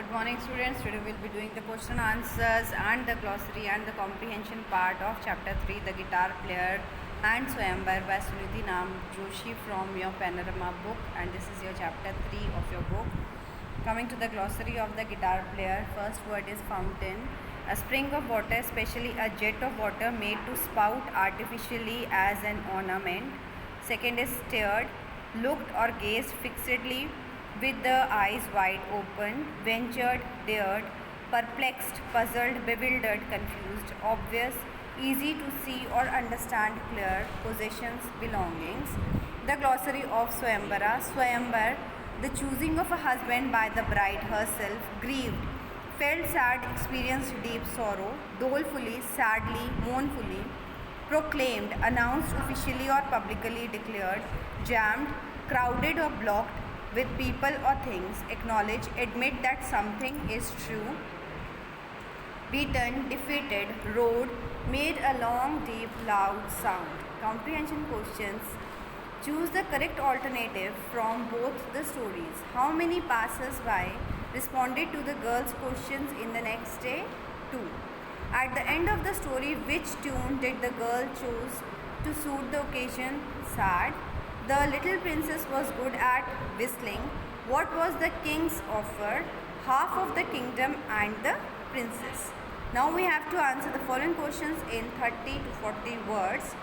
Good morning, students. Today we'll be doing the question answers and the glossary and the comprehension part of chapter 3, The Guitar Player and Swayambar by Sunidhi Nam Joshi from your Panorama book, and this is your chapter 3 of your book. Coming to the glossary of the guitar player, first word is fountain. A spring of water, especially a jet of water made to spout artificially as an ornament. Second is stared, looked or gazed fixedly with the eyes wide open, ventured, dared, perplexed, puzzled, bewildered, confused, obvious, easy to see or understand, clear, possessions, belongings. The glossary of Swayambara. Swayambar, the choosing of a husband by the bride herself, grieved, felt sad, experienced deep sorrow, dolefully, sadly, mournfully, proclaimed, announced officially or publicly declared, jammed, crowded or blocked with people or things, acknowledge, admit that something is true, beaten, defeated, roared, made a long, deep, loud sound. Comprehension questions. Choose the correct alternative from both the stories. How many passers-by responded to the girl's questions in the next day? 2. At the end of the story, which tune did the girl choose to suit the occasion? Sad. The little princess was good at whistling. What was the king's offer? Half of the kingdom and the princess. Now we have to answer the following questions in 30 to 40 words.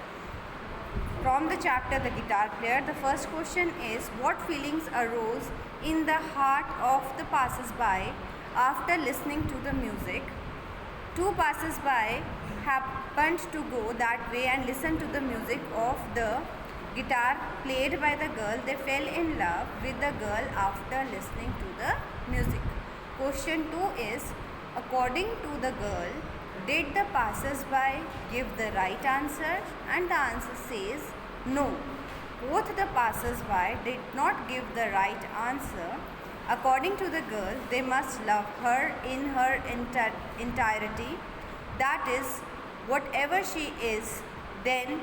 From the chapter The Guitar Player, the first question is, what feelings arose in the heart of the passers-by after listening to the music? Two passers-by happened to go that way and listen to the music of the guitar played by the girl. They fell in love with the girl after listening to the music. Question 2 is, according to the girl, did the passers-by give the right answer? And the answer says no. Both the passers-by did not give the right answer. According to the girl, they must love her in her entirety. That is, whatever she is, then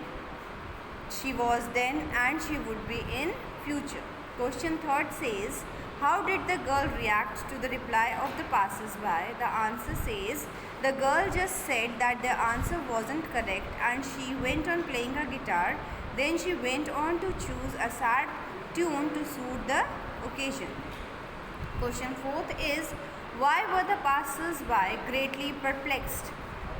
she was then and she would be in future. Question 3 says, how did the girl react to the reply of the passers-by? The answer says, the girl just said that the answer wasn't correct and she went on playing her guitar. Then she went on to choose a sad tune to suit the occasion. Question 4 is, why were the passers-by greatly perplexed?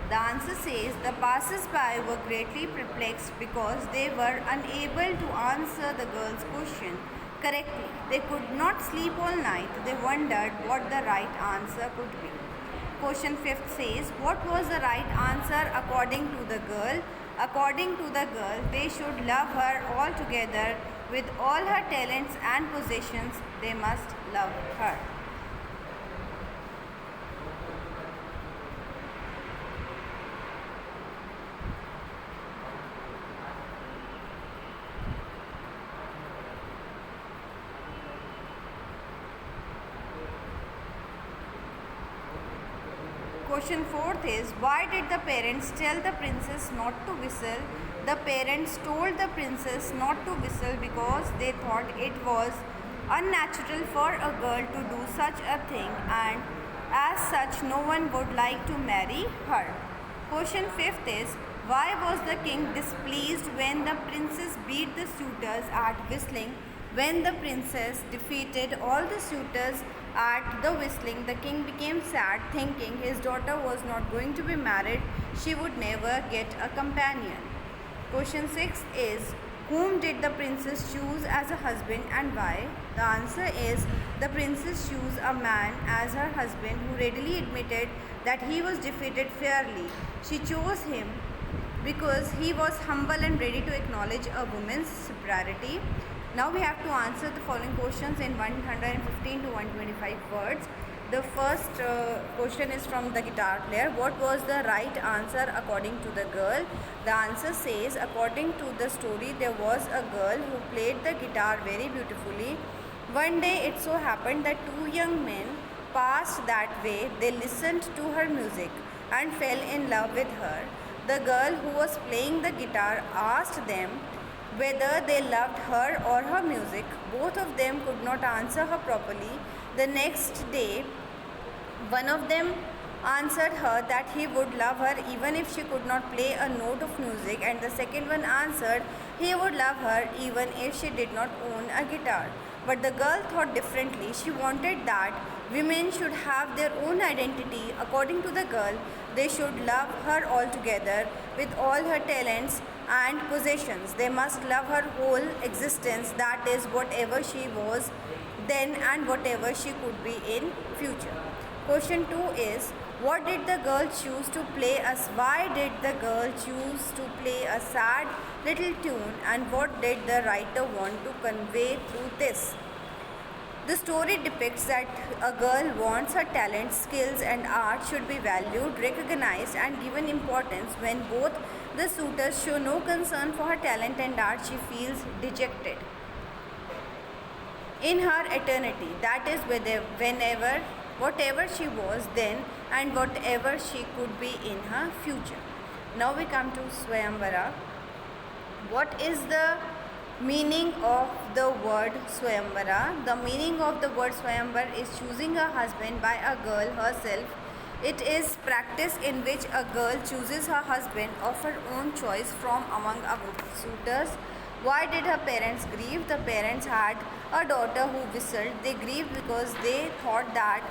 The answer says the passers-by were greatly perplexed because they were unable to answer the girl's question correctly. They could not sleep all night. They wondered what the right answer could be. Question 5 says, what was the right answer according to the girl? According to the girl, they should love her altogether with all her talents and possessions. They must love her. Question 4 is, why did the parents tell the princess not to whistle? The parents told the princess not to whistle because they thought it was unnatural for a girl to do such a thing, and as such no one would like to marry her. Question 5 is, why was the king displeased when the princess beat the suitors at whistling? When the princess defeated all the suitors at the whistling, the king became sad, thinking his daughter was not going to be married. She would never get a companion. Question 6 is, whom did the princess choose as a husband and why? The answer is, the princess chose a man as her husband who readily admitted that he was defeated fairly. She chose him because he was humble and ready to acknowledge a woman's superiority. Now we have to answer the following questions in 115 to 125 words. The first question is from the guitar player. What was the right answer according to the girl? The answer says, according to the story, there was a girl who played the guitar very beautifully. One day it so happened that two young men passed that way. They listened to her music and fell in love with her. The girl who was playing the guitar asked them whether they loved her or her music. Both of them could not answer her properly. The next day One of them answered her that he would love her even if she could not play a note of music, and the second one answered he would love her even if she did not own a guitar. But the girl thought differently. She wanted that women should have their own identity. According to the girl, they should love her altogether with all her talents and possessions. They must love her whole existence, that is, whatever she was then and whatever she could be in future. Question 2 is, what did the girl choose to play us? Why did the girl choose to play a sad little tune, and what did the writer want to convey through this? The story depicts that a girl wants her talents, skills, and art should be valued, recognized, and given importance. When both the suitors show no concern for her talent and art, she feels dejected in her eternity, that is, whenever, whatever she was then and whatever she could be in her future. Now we come to Swayamvara. What is the meaning of the word Swayamvara? The meaning of the word Swayamvar is choosing a husband by a girl herself. It is practice in which a girl chooses her husband of her own choice from among a group of suitors. Why did her parents grieve? The parents had a daughter who whistled. They grieved because they thought that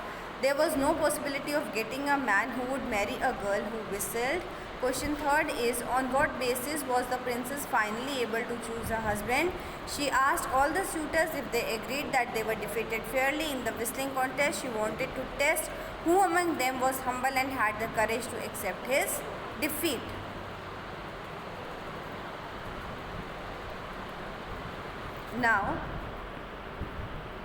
there was no possibility of getting a man who would marry a girl who whistled. Question 3 is, on what basis was the princess finally able to choose a husband? She asked all the suitors if they agreed that they were defeated fairly in the whistling contest. She wanted to test who among them was humble and had the courage to accept his defeat. Now,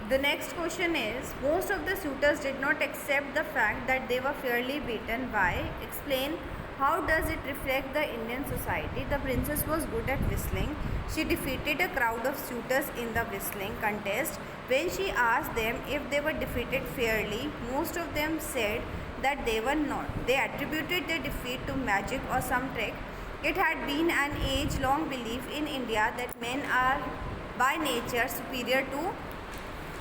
the next question is, most of the suitors did not accept the fact that they were fairly beaten. Why? Explain. How does it reflect the Indian society? The princess was good at whistling. She defeated a crowd of suitors in the whistling contest. When she asked them if they were defeated fairly, most of them said that they were not. They attributed their defeat to magic or some trick. It had been an age-long belief in India that men are by nature superior to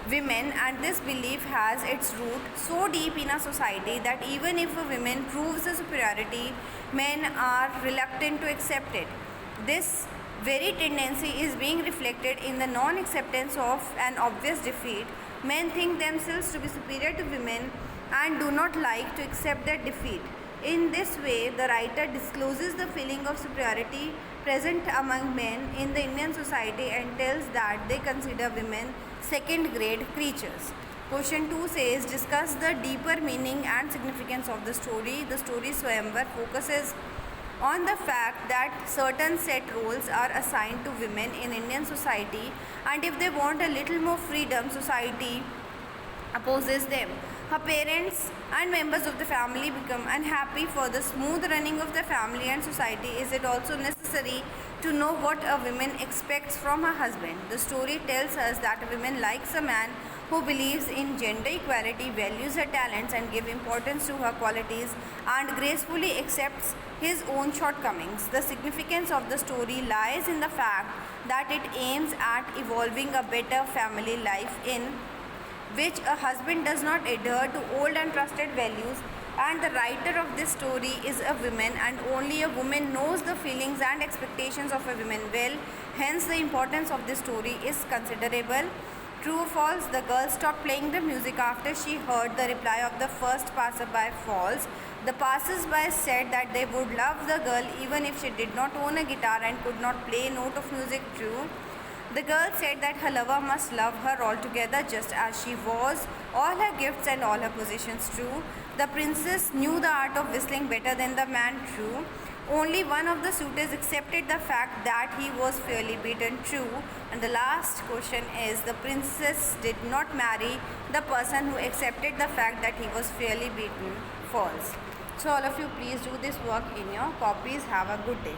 women, and this belief has its root so deep in a society that even if a woman proves a superiority, men are reluctant to accept it. This very tendency is being reflected in the non-acceptance of an obvious defeat. Men think themselves to be superior to women and do not like to accept their defeat. In this way, the writer discloses the feeling of superiority present among men in the Indian society and tells that they consider women second-grade creatures. Question 2 says, discuss the deeper meaning and significance of the story. The story Swayamvar focuses on the fact that certain set roles are assigned to women in Indian society, and if they want a little more freedom, society opposes them. Her parents and members of the family become unhappy. For the smooth running of the family and society, is it also necessary to know what a woman expects from her husband? The story tells us that a woman likes a man who believes in gender equality, values her talents and gives importance to her qualities, and gracefully accepts his own shortcomings. The significance of the story lies in the fact that it aims at evolving a better family life in which a husband does not adhere to old and trusted values, and the writer of this story is a woman, and only a woman knows the feelings and expectations of a woman well. Hence, the importance of this story is considerable. True or false? The girl stopped playing the music after she heard the reply of the first passerby. False. The passers-by said that they would love the girl even if she did not own a guitar and could not play a note of music. True. The girl said that her lover must love her altogether just as she was, all her gifts and all her possessions. True. The princess knew the art of whistling better than the man. True. Only one of the suitors accepted the fact that he was fairly beaten. True. And the last question is, the princess did not marry the person who accepted the fact that he was fairly beaten. False. So all of you, please do this work in your copies. Have a good day.